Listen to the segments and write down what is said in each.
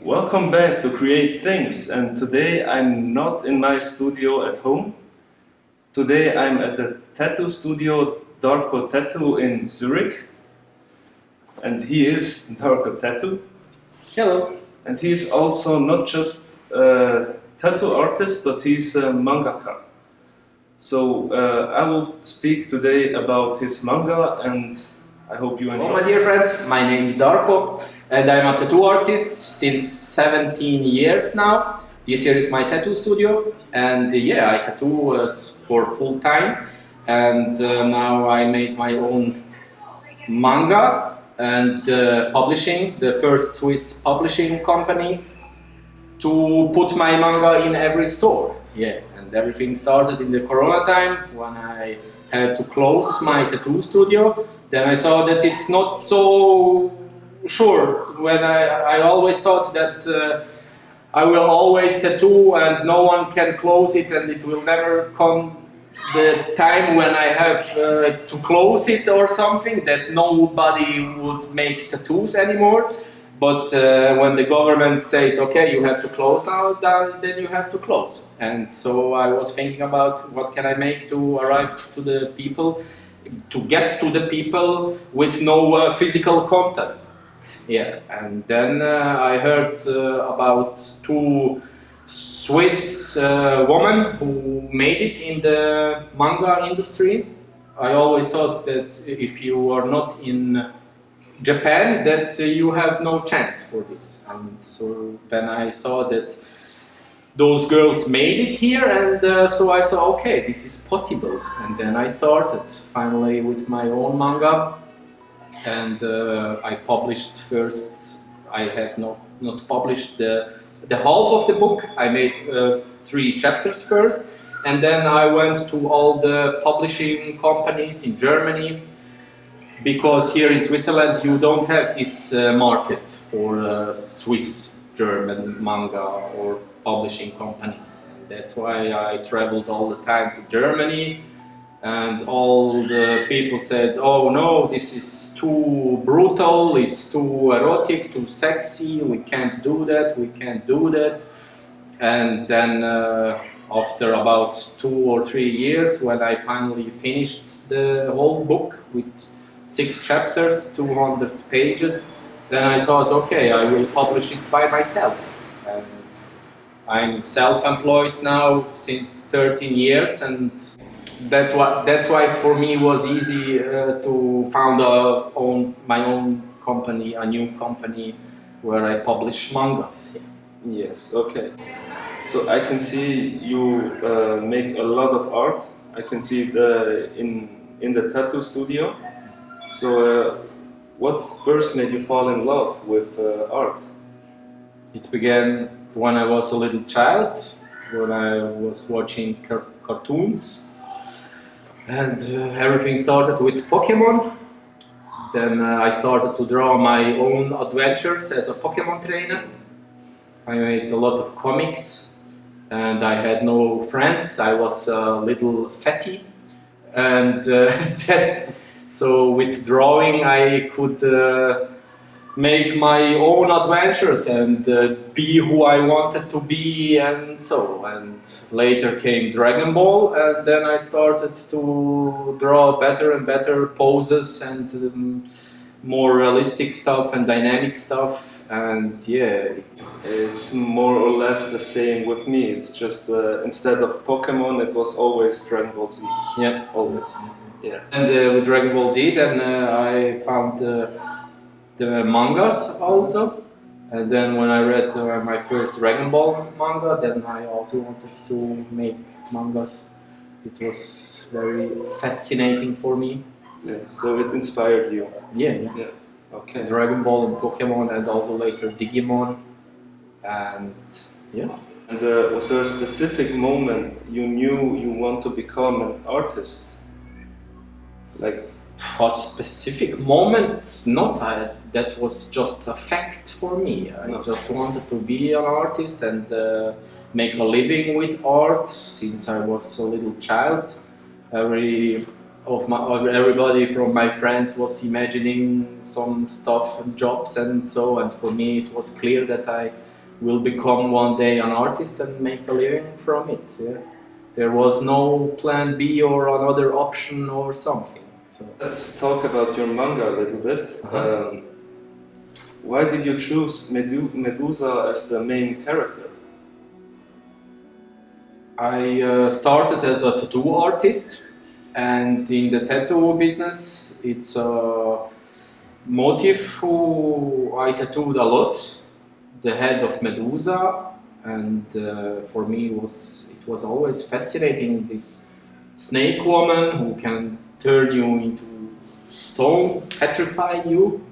Welcome back to Create Things, and today I'm not in my studio at home. Today I'm at the tattoo studio Darko Tattoo in Zurich, and he is Darko Tattoo. Hello. And he's also not just a tattoo artist, but he's a mangaka. So I will speak today about his manga, and I hope you enjoy. Hello, my dear friends. My name is Darko, and I'm a tattoo artist since 17 years now. This here is my tattoo studio, and I tattoo for full time. And now I made my own manga and publishing, the first Swiss publishing company to put my manga in every store. And everything started in the Corona time when I had to close my tattoo studio. Then I saw that it's not so sure. When I always thought that I will always tattoo and no one can close it, and it will never come the time when I have to close it or something, that nobody would make tattoos anymore. But when the government says, okay, you have to close now, then you have to close. And so I was thinking about what can I make to arrive to the people, to get to the people with no physical contact. And then I heard about two Swiss women who made it in the manga industry. I always thought that if you are not in Japan, that you have no chance for this. And so then I saw that those girls made it here, and so I saw, okay, this is possible. And then I started finally with my own manga, and I published first. I have not published the half of the book. I made 3 chapters first, and then I went to all the publishing companies in Germany, because here in Switzerland you don't have this market for Swiss German manga or publishing companies. And that's why I traveled all the time to Germany, and all the people said, oh no, this is too brutal, it's too erotic, too sexy, we can't do that. And then after about 2 or 3 years, when I finally finished the whole book with 6 chapters, 200 pages, then I thought, okay, I will publish it by myself. And I'm self-employed now since 13 years, and that's why for me it was easy to found my own company, a new company where I publish mangas. Yes, okay. So I can see you make a lot of art. I can see it in the tattoo studio. So what first made you fall in love with art? It began when I was a little child, when I was watching cartoons. And everything started with Pokemon. Then I started to draw my own adventures as a Pokemon trainer. I made a lot of comics, and I had no friends. I was a little fatty, and so with drawing I could make my own adventures and be who I wanted to be, and so. And later came Dragon Ball, and then I started to draw better and better poses and more realistic stuff and dynamic stuff. And it's more or less the same with me. It's just instead of Pokemon, it was always Dragon Ball Z. Always. And with Dragon Ball Z, then I found the mangas also, and then when I read my first Dragon Ball manga, then I also wanted to make mangas. It was very fascinating for me. So it inspired you. Okay. Dragon Ball and Pokemon, and also later Digimon, and And was there a specific moment you knew you want to become an artist? Like a specific moment? Not. That was just a fact for me. I just wanted to be an artist and make a living with art since I was a little child. of everybody from my friends was imagining some stuff and jobs and so, and for me it was clear that I will become one day an artist and make a living from it. Yeah. There was no plan B or another option or something. So let's talk about your manga a little bit. Why did you choose Medusa as the main character? I started as a tattoo artist, and in the tattoo business it's a motif who I tattooed a lot, the head of Medusa, and for me it was always fascinating, this snake woman who can turn you into stone, petrify you.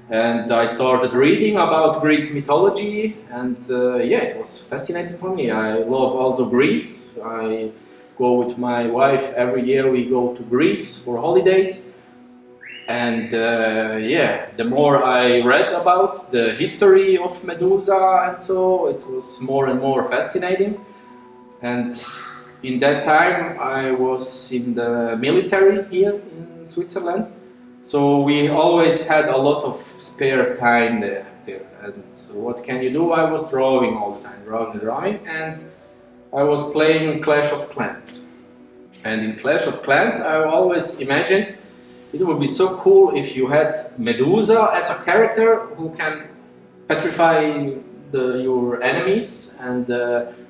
And I started reading about Greek mythology, and yeah, it was fascinating for me. I love also Greece. I go with my wife every year. We go to Greece for holidays, and yeah, the more I read about the history of Medusa and so, it was more and more fascinating. And in that time, I was in the military here in Switzerland. So we always had a lot of spare time there. And so what can you do? I was drawing all the time, drawing, and I was playing Clash of Clans. And in Clash of Clans, I always imagined it would be so cool if you had Medusa as a character who can petrify your enemies and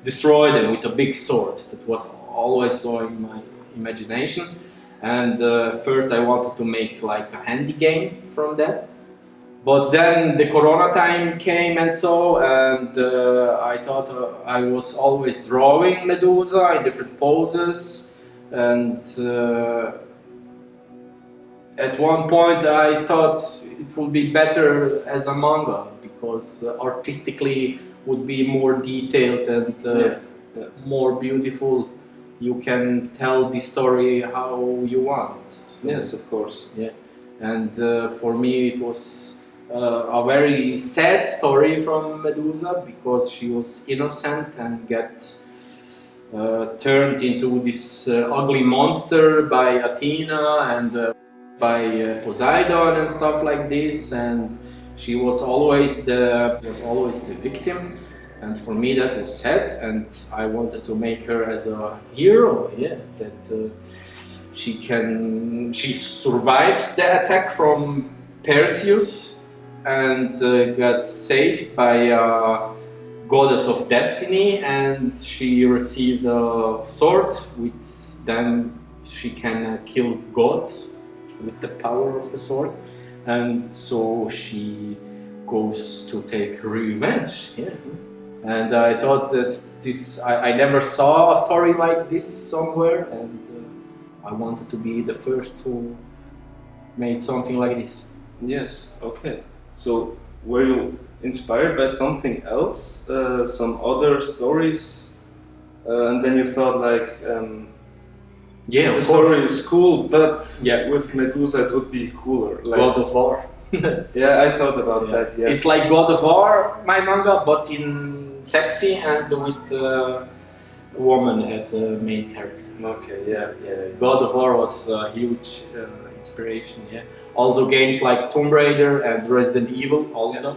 destroy them with a big sword. That was always so in my imagination. And first I wanted to make like a handy game from that, but then the Corona time came and so, and I thought I was always drawing Medusa in different poses, and at one point I thought it would be better as a manga, because artistically would be more detailed and more beautiful. You can tell the story how you want. So, yes, of course. Yeah, and for me it was a very sad story from Medusa, because she was innocent and got turned into this ugly monster by Athena and by Poseidon and stuff like this, and she was always the victim. And for me that was sad, and I wanted to make her as a hero, yeah, that she survives the attack from Perseus and got saved by a goddess of destiny, and she received a sword. With them she can kill gods with the power of the sword, and so she goes to take revenge. Yeah. And I thought that I never saw a story like this somewhere, and I wanted to be the first who made something like this. Yes, okay. So were you inspired by something else, some other stories, and then you thought like, yeah, the of story course. is cool, but yeah, with Medusa it would be cooler. Like, God of War. Yeah, I thought about that. Yes. It's like God of War, my manga, but in sexy and with a woman as a main character. Okay, yeah. God of War was a huge inspiration. Yeah. Also games like Tomb Raider and Resident Evil also.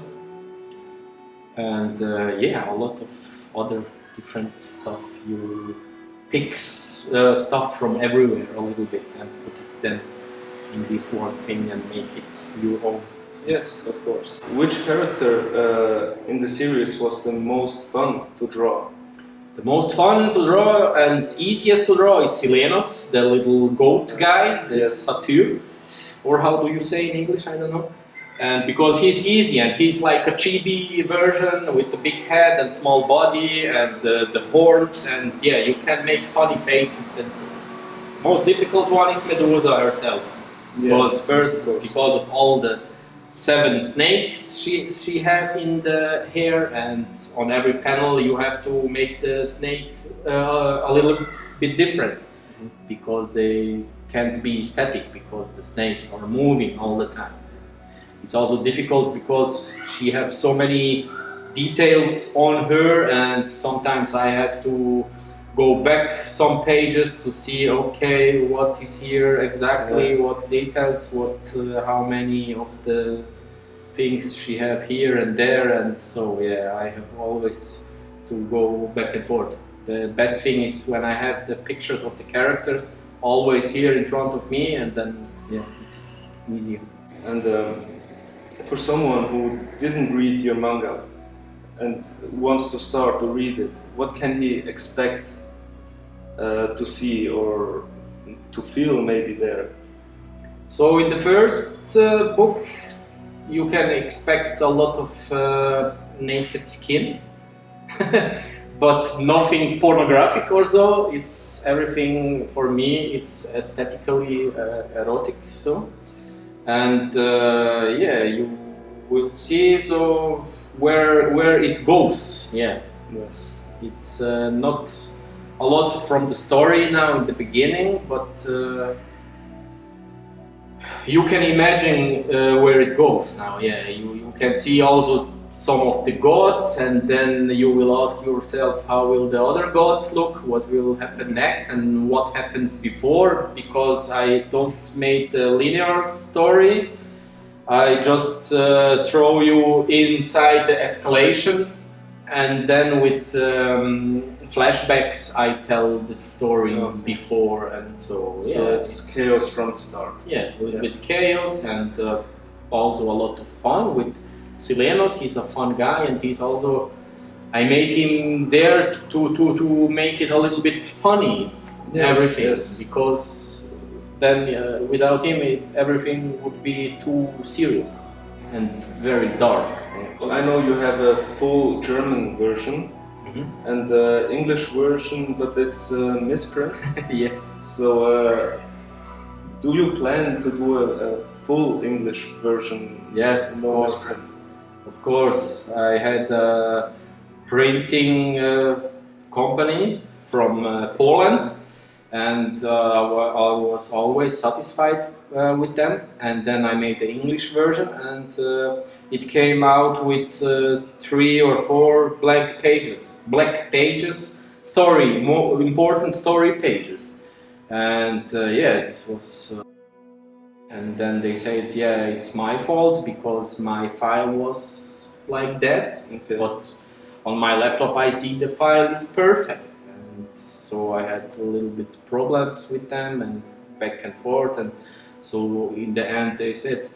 Yeah. And yeah, a lot of other different stuff. You pick stuff from everywhere a little bit and put it then in this one thing and make it your own. Yes, of course. Which character in the series was the most fun to draw? The most fun to draw and easiest to draw is Silenos, the little goat guy, the satyr, or how do you say in English, I don't know. And because he's easy and he's like a chibi version with the big head and small body and the horns, and yeah, you can make funny faces. And so. Most difficult one is Medusa herself. Because first, because of all the 7 snakes she have in the hair, and on every panel you have to make the snake a little bit different, because they can't be static, because the snakes are moving all the time. It's also difficult because she has so many details on her, and sometimes I have to go back some pages to see, okay, what is here exactly, what details, how many of the things she have here and there, and so yeah, I have always to go back and forth. The best thing is when I have the pictures of the characters always here in front of me, and then yeah, it's easier. And for someone who didn't read your manga and wants to start to read it, what can he expect to see or to feel maybe there? So in the first book you can expect a lot of naked skin, but nothing pornographic or so. It's everything, for me, it's aesthetically erotic, so. And yeah, you will see so where it goes. Yeah, Yes. it's not a lot from the story now in the beginning, but you can imagine where it goes now. Yeah, you can see also some of the gods, and then you will ask yourself, how will the other gods look, what will happen next, and what happens before, because I don't make a linear story. I just throw you inside the escalation, and then with flashbacks I tell the story before, and so yeah, So it's chaos from the start. yeah, a little bit chaos, and also a lot of fun with Silenos. He's a fun guy, and he's also, I made him there to make it a little bit funny, everything, because then without him everything would be too serious and very dark. Well, I know you have a full German version and the English version, but it's misprint. Yes. So do you plan to do a full English version? Yes, of No course. misprint. Of course, I had a printing company from Poland, and I was always satisfied with them. And then I made the English version, and it came out with 3 or 4 black pages, more important story pages. And yeah, this was. And then they said, yeah, it's my fault because my file was like that. Okay. But on my laptop I see the file is perfect. And so I had a little bit problems with them and back and forth. And so in the end they said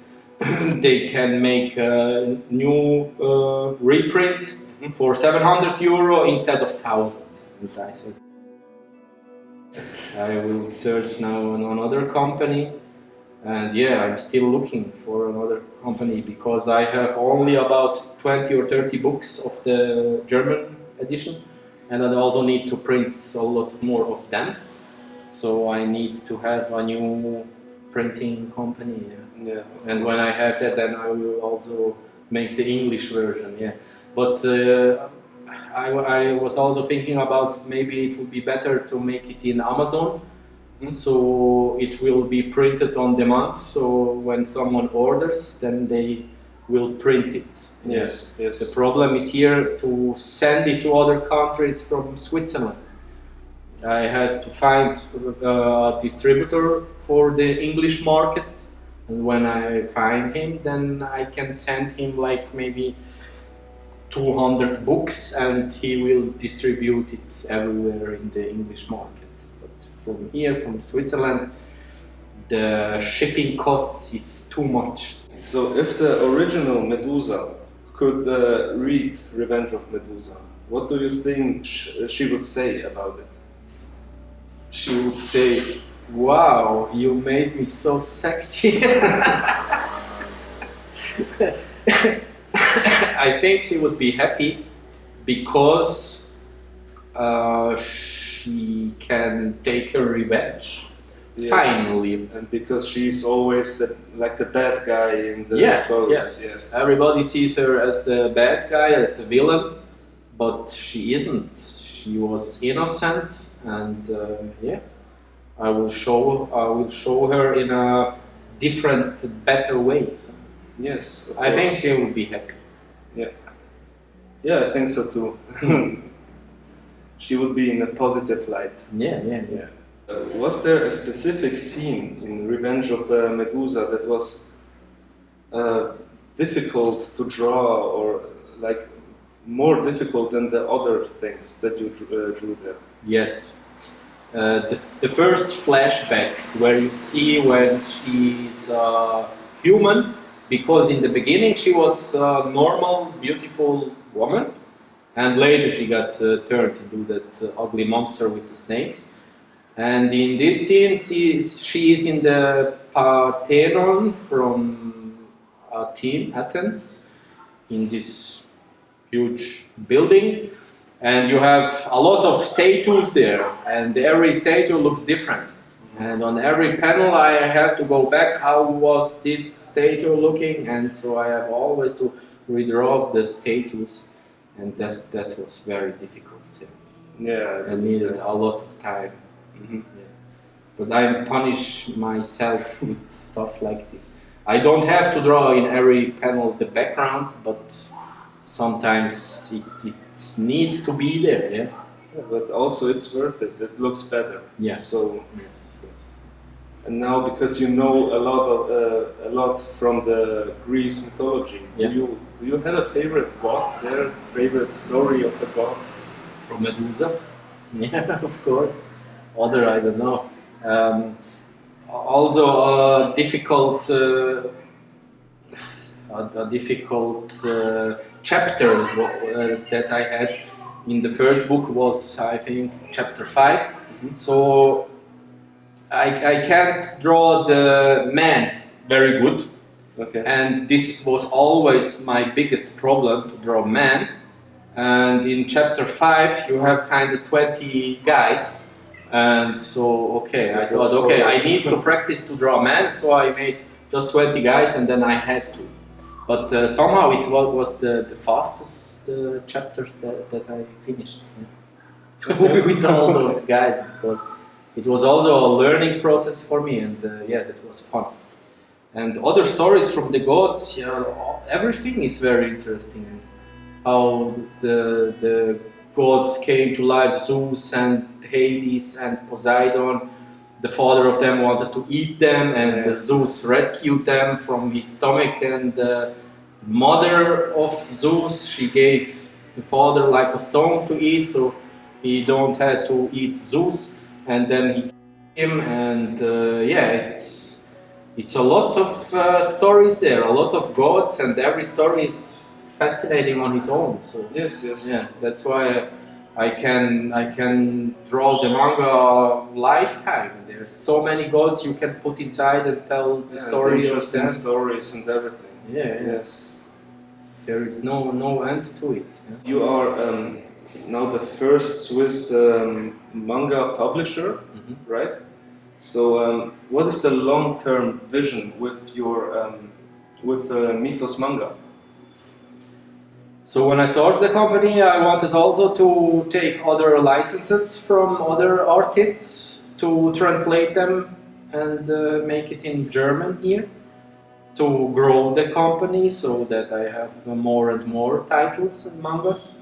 they can make a new reprint for €700 instead of 1,000. And I said, I will search now on another company. And yeah, I'm still looking for another company because I have only about 20 or 30 books of the German edition, and I also need to print a lot more of them. So I need to have a new printing company. Yeah. And when I have that, then I will also make the English version. Yeah, but I was also thinking about maybe it would be better to make it in Amazon. So it will be printed on demand, so when someone orders, then they will print it. Yes, yes. The problem is here to send it to other countries from Switzerland. I had to find a distributor for the English market, and when I find him, then I can send him like maybe 200 books, and he will distribute it everywhere in the English market. From here, from Switzerland, the shipping costs is too much. So if the original Medusa could read Revenge of Medusa, what do you think she would say about it? She would say, wow, you made me so sexy. I think she would be happy because she can take her revenge. Yes. Finally. And because she's always like the bad guy in the stories. Yes. Everybody sees her as the bad guy, as the villain, but she isn't. She was innocent, and yeah, I will show her in a different, better ways. Yes. I think she will be happy. Yeah. Yeah, I think so too. she would be in a positive light. Yeah. Was there a specific scene in Revenge of Medusa that was difficult to draw, or like more difficult than the other things that you drew there? Yes. The first flashback where you see when she's human, because in the beginning she was a normal, beautiful woman, and later she got turned into that ugly monster with the snakes. And in this scene, she is in the Parthenon from Athens, in this huge building. And you have a lot of statues there, and every statue looks different. And on every panel I have to go back, how was this statue looking? And so I have always to redraw the statues, and that was very difficult. Yeah, I needed a lot of time. Mm-hmm. Yeah. But I punish myself with stuff like this. I don't have to draw in every panel the background, but sometimes it needs to be there. Yeah. But also it's worth it. It looks better. Yeah. So yes. and now because you know a lot from the Greece mythology, Yeah. do you have a favorite god there? Favorite story of a god? From Medusa? Yeah, of course. Other, I don't know. Also a difficult chapter that I had in the first book was, I think, chapter 5. Mm-hmm. So I can't draw the man very good. Okay. And this was always my biggest problem, to draw man. And in chapter 5 you have kind of 20 guys. And so, I thought, I need to practice to draw man, so I made just 20 guys, and then I had to. But somehow it was the fastest chapters that I finished with all those guys, because it was also a learning process for me, and that was fun. And other stories from the gods, everything is very interesting. How the gods came to life, Zeus and Hades and Poseidon. The father of them wanted to eat them, and Zeus rescued them from his stomach. And the mother of Zeus, she gave the father like a stone to eat, so he don't have to eat Zeus. And then he killed him, and it's a lot of stories there, a lot of gods, and every story is fascinating on his own. So yes. Yeah, that's why I can draw the manga lifetime. There's so many gods you can put inside and tell the story of interesting them. stories and everything. Yes. There is no end to it. Yeah. You are now the first Swiss manga publisher, right? So what is the long-term vision with your Mythos Manga? So when I started the company, I wanted also to take other licenses from other artists to translate them and make it in German here, to grow the company so that I have more and more titles and mangas.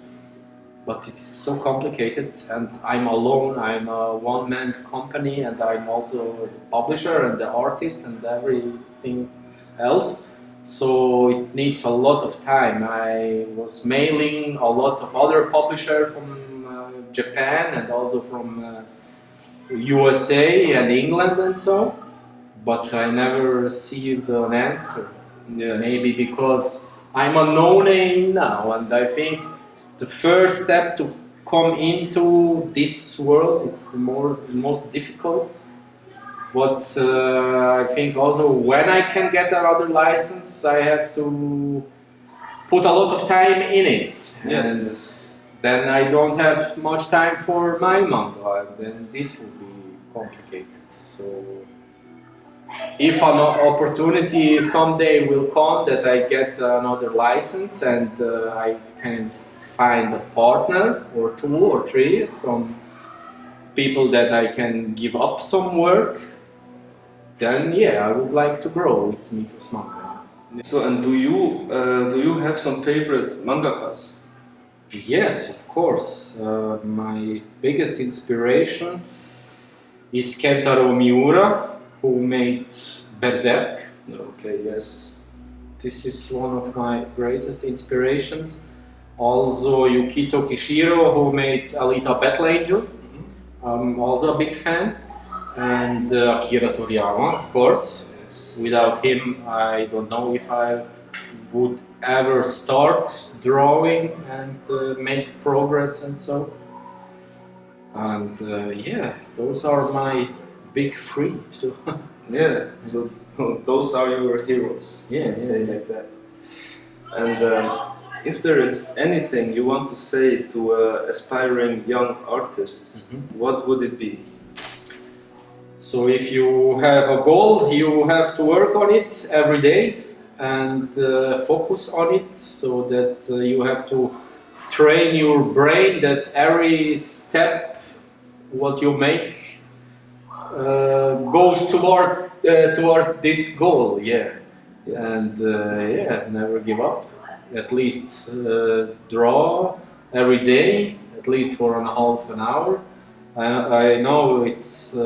But it's so complicated, and I'm alone. I'm a one-man company, and I'm also the publisher and the artist and everything else. So it needs a lot of time. I was mailing a lot of other publishers from Japan and also from USA and England and so, but I never received an answer. Yes. Maybe because I'm a no-name now, and I think the first step to come into this world, it's the most difficult. But I think also when I can get another license, I have to put a lot of time in it. Yes. And then I don't have much time for my manga, and then this will be complicated. So if an opportunity someday will come that I get another license and I can find a partner or 2 or 3, some people that I can give up some work, then I would like to grow with Mythos Manga. So, and do you have some favorite mangakas? Yes, of course. My biggest inspiration is Kentaro Miura, who made Berserk. Okay, yes. This is one of my greatest inspirations. Also Yukito Kishiro, who made Alita Battle Angel. I'm also a big fan. And Akira Toriyama, of course. Yes. Without him, I don't know if I would ever start drawing and make progress and so. And yeah, those are my big three. So Yeah, so those are your heroes, Yeah, let's yeah, say yeah. like that. And if there is anything you want to say to aspiring young artists, what would it be? So if you have a goal, you have to work on it every day and focus on it, so that you have to train your brain that every step what you make goes toward this goal. Yeah. Yes. And yeah, never give up. At least draw every day, at least for an half an hour. I know it's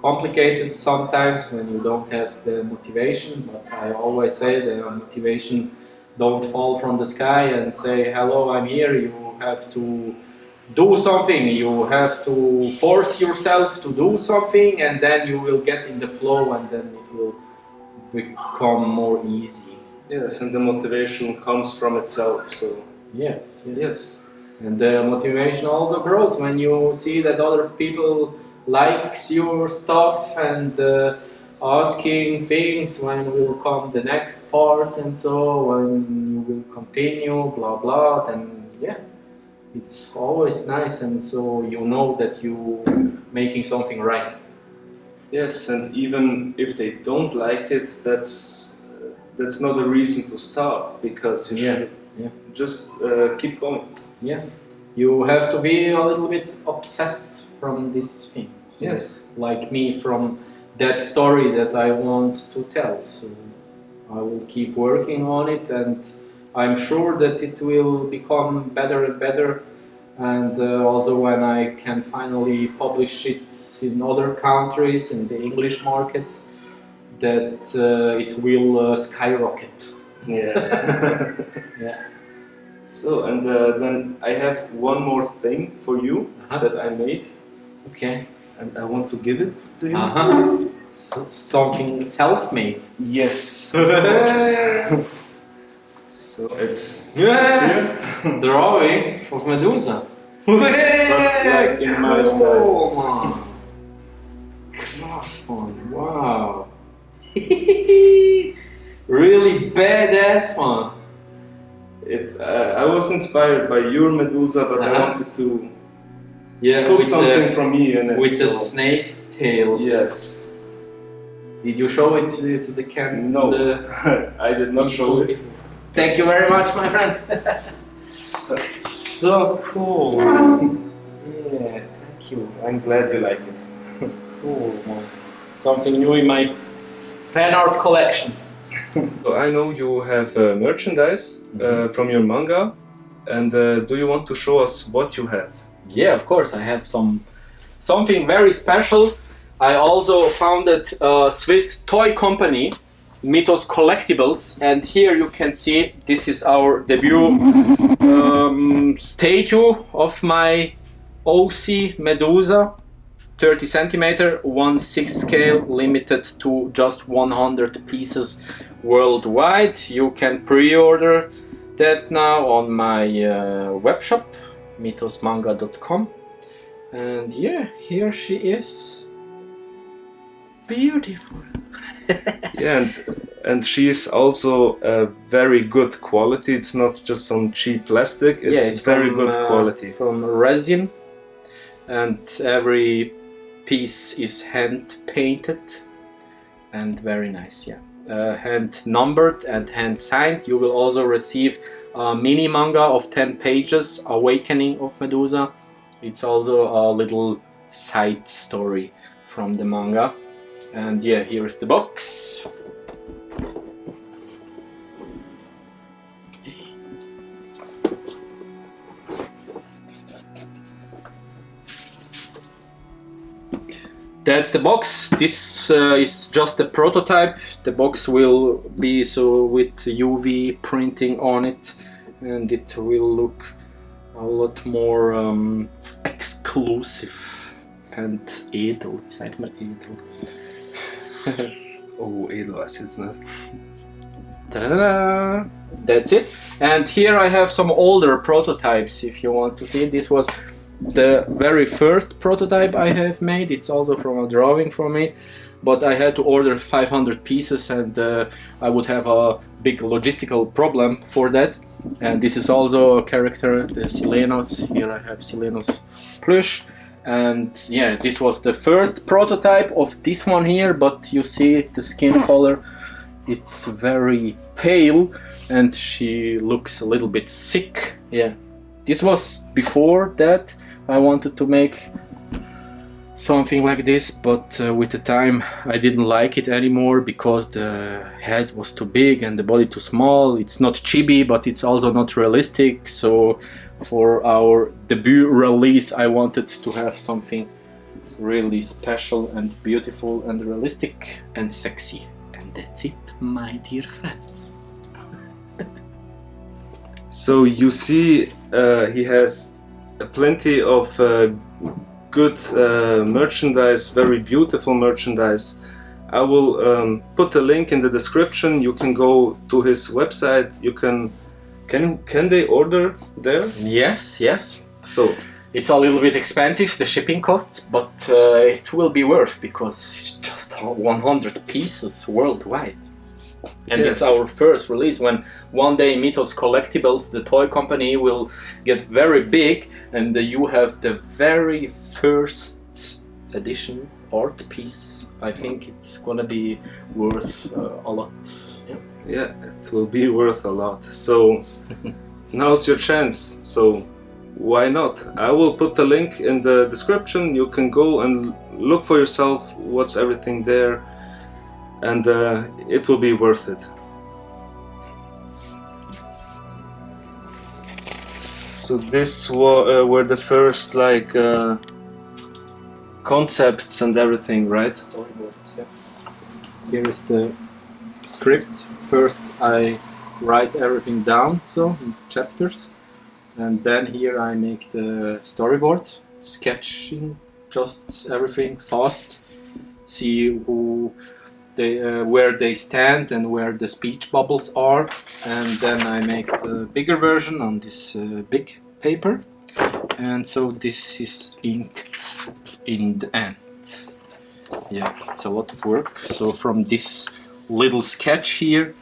complicated sometimes when you don't have the motivation, but I always say the motivation don't fall from the sky and say, hello, I'm here. You have to do something, you have to force yourself to do something, and then you will get in the flow, and then it will become more easy. Yes, and the motivation comes from itself, so Yes. yes. And the motivation also grows when you see that other people likes your stuff and asking things when will come the next part and so, when you will continue, blah blah, then yeah, it's always nice, and so you know that you making something right. Yes, and even if they don't like it, that's not a reason to stop, because you should just keep going. Yeah, you have to be a little bit obsessed from this thing. So, Yes. like me, from that story that I want to tell. So I will keep working on it, and I'm sure that it will become better and better. And also when I can finally publish it in other countries, in the English market, that it will skyrocket. Yes. Yeah. So, and then I have one more thing for you that I made, Okay. and I want to give it to you. So, something self-made. Yes. Of course. So it's here. Drawing of Medusa. But like in my style. Man. Class one. Wow. Really badass one. I was inspired by your Medusa, but I wanted to put something from me in it. With the snake tail. Yes. Did you show it to the camera? No, I did not show it. Thank you very much, my friend. So cool. Yeah, thank you. I'm glad you like it. Cool. Something new in my fan art collection. So I know you have merchandise from your manga, and do you want to show us what you have? Yeah, of course. I have something very special. I also founded a Swiss toy company, Mythos Collectibles, and here you can see this is our debut statue of my OC Medusa, 30 centimeter, 1/6 scale, limited to just 100 pieces worldwide. You can pre-order that now on my webshop, mythosmanga.com. And yeah, here she is. Beautiful. Yeah, and she is also a very good quality. It's not just some cheap plastic. It's very good quality. From resin, and every piece is hand painted and very nice. Yeah, hand numbered and hand signed. You will also receive a mini manga of 10 pages, Awakening of Medusa. It's also a little side story from the manga. And yeah, here's the box. That's the box. This is just a prototype. The box will be so with UV printing on it, and it will look a lot more exclusive and edel. Sagt man edel? Oh, edel weiß ich jetzt nicht. Ta-da-da! That's it. And here I have some older prototypes if you want to see. This was the very first prototype I have made. It's also from a drawing from me, but I had to order 500 pieces, and I would have a big logistical problem for that. And this is also a character, the Silenos. Here I have Silenos plush. And yeah, this was the first prototype of this one here, but you see the skin color, it's very pale and she looks a little bit sick. Yeah, this was before that. I wanted to make something like this, but with the time I didn't like it anymore because the head was too big and the body too small. It's not chibi, but it's also not realistic. So for our debut release I wanted to have something really special and beautiful and realistic and sexy. And that's it, my dear friends. So you see he has plenty of good merchandise, very beautiful merchandise. I will put a link in the description. You can go to his website. You can they order there? Yes. So it's a little bit expensive, the shipping costs, but it will be worth because it's just 100 pieces worldwide. And yes. It's our first release. When one day Mythos Collectibles, the toy company, will get very big, and you have the very first edition art piece, I think it's gonna be worth a lot. Yeah, it will be worth a lot. So now's your chance. So why not? I will put the link in the description. You can go and look for yourself what's everything there, and it will be worth it. So this were the first like concepts and everything, right? Storyboards, yeah. Here is the script. First I write everything down, so in chapters, and then here I make the storyboard, sketching just everything fast, see where they stand and where the speech bubbles are, and then I make the bigger version on this big paper, and so this is inked in the end. Yeah, it's a lot of work. So from this little sketch here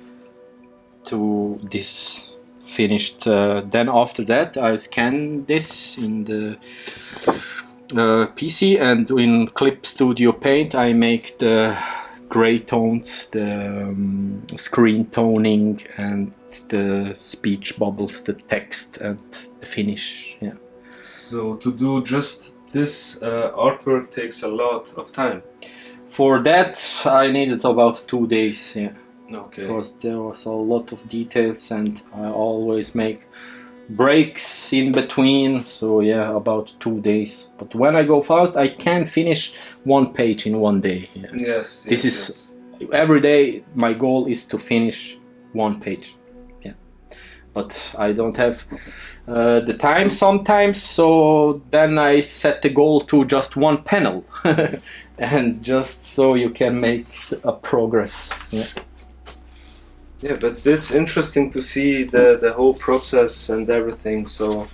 to this finished, then after that I scan this in the PC, and in Clip Studio Paint I make the gray tones, the screen toning, and the speech bubbles, the text, and the finish. Yeah. So to do just this artwork takes a lot of time. For that I needed about 2 days. Yeah. Okay. Because there was a lot of details and I always make breaks in between, so yeah, about 2 days. But when I go fast I can finish 1 page in 1 day. Yeah. Yes. This is every day my goal is to finish 1 page. Yeah. But I don't have the time sometimes, so then I set the goal to just 1 panel. And just so you can make a progress. Yeah. Yeah, but it's interesting to see the whole process and everything, so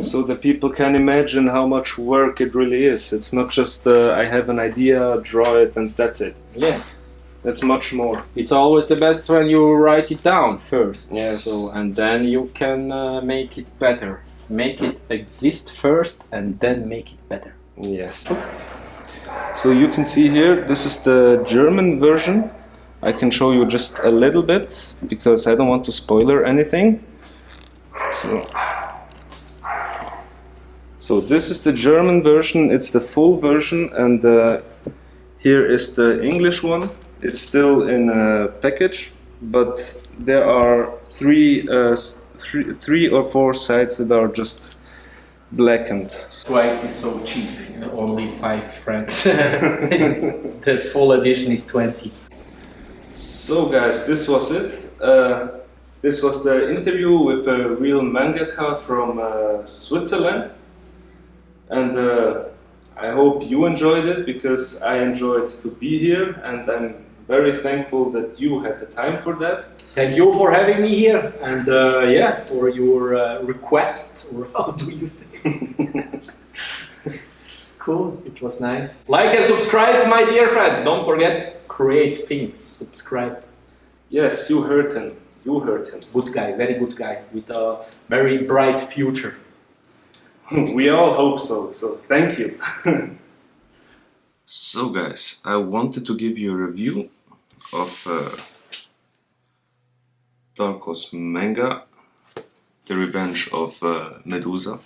so the people can imagine how much work it really is. It's not just I have an idea, draw it, and that's it. Yeah, it's much more. It's always the best when you write it down first. Yes. So and then you can make it better. Make it exist first, and then make it better. Yes. So you can see here, this is the German version. I can show you just a little bit because I don't want to spoiler anything. So this is the German version, it's the full version, and here is the English one. It's still in a package, but there are three or four sides that are just blackened. That's why it is so cheap, only 5 francs. The full edition is 20. So guys, this was it. This was the interview with a real mangaka from Switzerland, and I hope you enjoyed it, because I enjoyed to be here, and I'm very thankful that you had the time for that. Thank you for having me here, and yeah, for your request, or how do you say? Cool, it was nice. Like and subscribe, my dear friends. Don't forget, create things. Subscribe. Yes, you heard him. You heard him. Good guy, very good guy, with a very bright future. We all hope so, so thank you. So guys, I wanted to give you a review of Darko's manga, The Revenge of Medusa.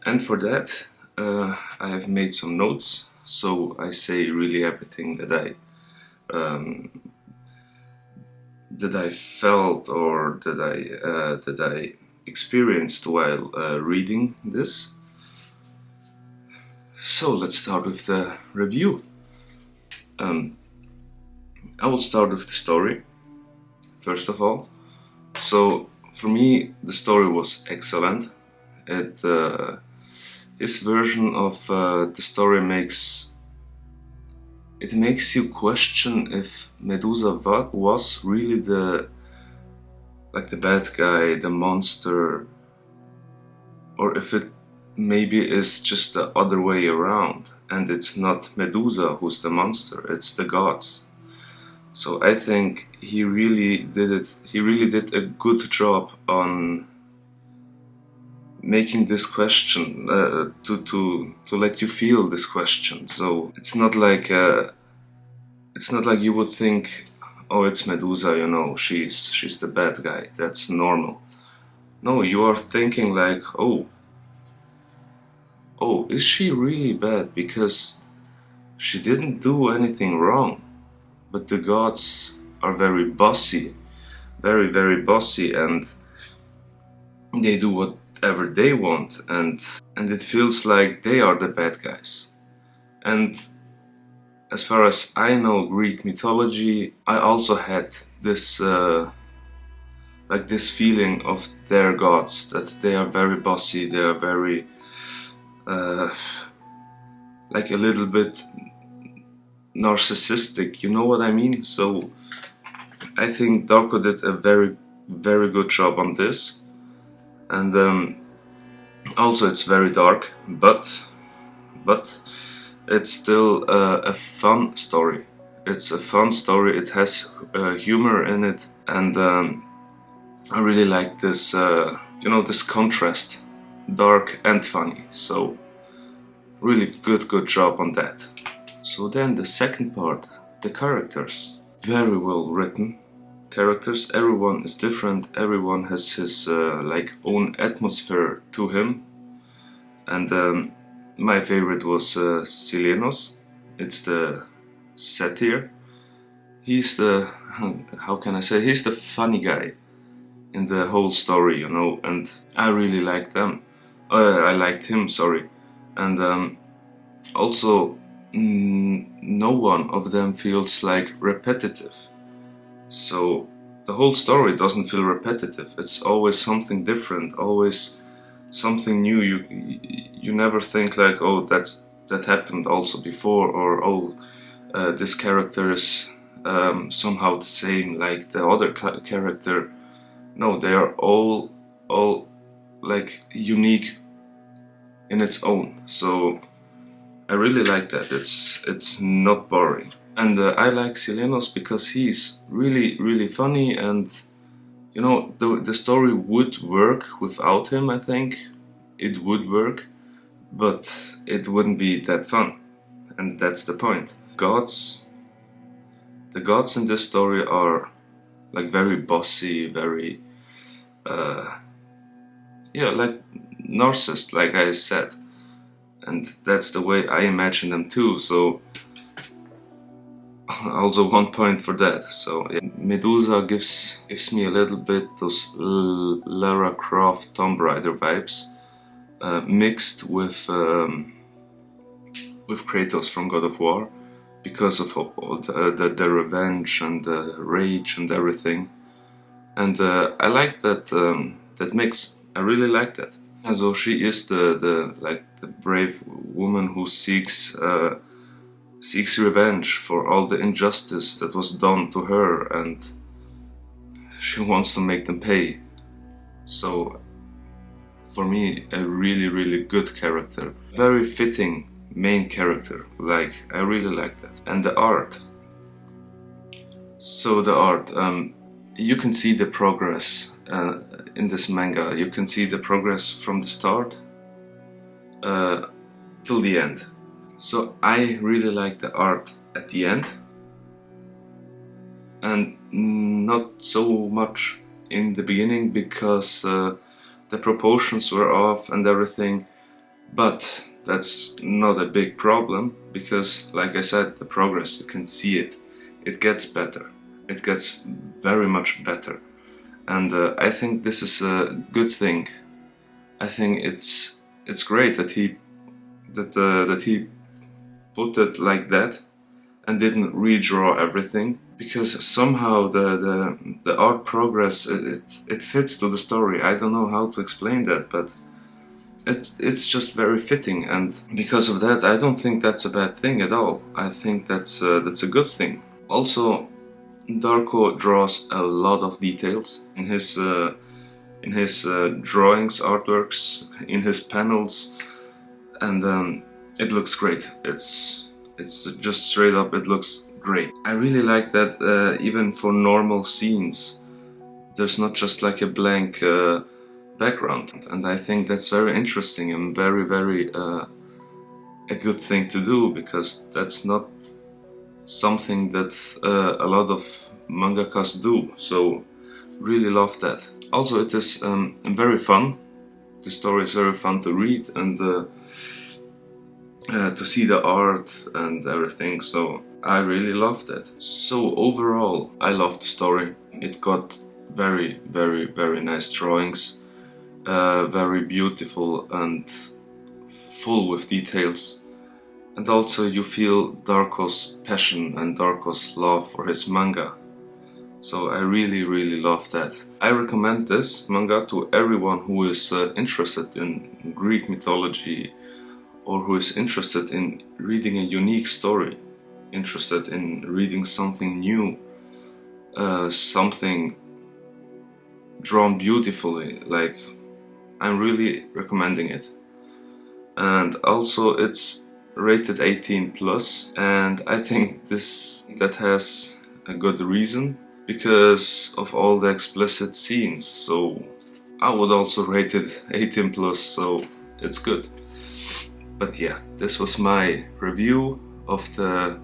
And for that, I have made some notes, so I say really everything that I felt or that I experienced while reading this. So let's start with the review. I will start with the story, first of all. So for me, the story was excellent. His version of the story makes you question if Medusa was really the bad guy, the monster, or if it maybe is just the other way around, and it's not Medusa who's the monster, it's the gods. So I think he really did a good job on making this question, to let you feel this question. So it's not like you would think, oh, it's Medusa, you know, she's the bad guy, that's normal. No, you are thinking like, oh, is she really bad? Because she didn't do anything wrong, but the gods are very bossy, very, very bossy, and they do whatever they want, and it feels like they are the bad guys. And as far as I know Greek mythology, I also had this this feeling of their gods, that they are very bossy, they are very like a little bit narcissistic, you know what I mean? So I think Darko did a very, very good job on this. And also it's very dark, but it's still a fun story. It's a fun story, it has humor in it, and I really like this, you know, this contrast, dark and funny. So really good job on that. So then the second part, the characters, very well written characters. Everyone is different, everyone has his own atmosphere to him. And my favorite was Silenos. It's the satyr. He's the, how can I say, he's the funny guy in the whole story, you know, and I really liked them. I liked him, sorry. And also no one of them feels like repetitive. So the whole story doesn't feel repetitive. It's always something different, always something new. You never think like, oh, that happened also before, or oh, this character is somehow the same like the other character. No, they are all like unique in its own. So I really like that. It's not boring. And I like Silenos because he's really funny, and you know, the story would work without him. I think it would work, but it wouldn't be that fun, and that's the point. The gods in this story are like very bossy, very yeah, like narcissist, like I said, and that's the way I imagine them too. So also 1 point for that. So yeah. Medusa gives me a little bit those Lara Croft Tomb Raider vibes, mixed with Kratos from God of War, because of all the revenge and the rage and everything. And I like that mix. I really like that. So she is the brave woman who seeks revenge for all the injustice that was done to her, and she wants to make them pay. So for me, a really good character, very fitting main character. Like, I really like that. And the art. So the art, you can see the progress in this manga. You can see the progress from the start till the end. So I really like the art at the end, and not so much in the beginning, because the proportions were off and everything. But that's not a big problem, because, like I said, the progress, you can see it. It gets better. It gets very much better. And I think this is a good thing. I think it's great that he put it like that and didn't redraw everything, because somehow the art progress, it fits to the story. I don't know how to explain that, but it's just very fitting, and because of that, I don't think that's a bad thing at all. I think that's a good thing. Also, Darko draws a lot of details in his drawings, artworks, in his panels, and it looks great. It's just straight up, it looks great. I really like that even for normal scenes, there's not just like a blank background, and I think that's very interesting and very a good thing to do, because that's not something that a lot of mangakas do. So really love that. Also, it is very fun. The story is very fun to read, and to see the art and everything. So I really loved that. So overall, I loved the story. It got very nice drawings, very beautiful and full with details. And also you feel Darko's passion and Darko's love for his manga. So I really love that. I recommend this manga to everyone who is interested in Greek mythology, or who is interested in reading a unique story, interested in reading something new, something drawn beautifully. Like, I'm really recommending it. And also it's rated 18+, and I think that has a good reason, because of all the explicit scenes. So I would also rate it 18+, so it's good. But yeah, this was my review of the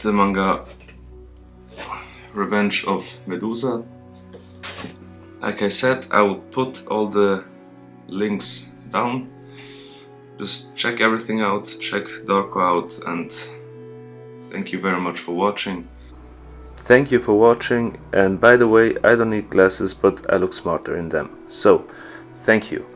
manga Revenge of Medusa. Like I said, I will put all the links down. Just check everything out, check Darko out, and thank you very much for watching. Thank you for watching, and by the way, I don't need glasses, but I look smarter in them. So, thank you.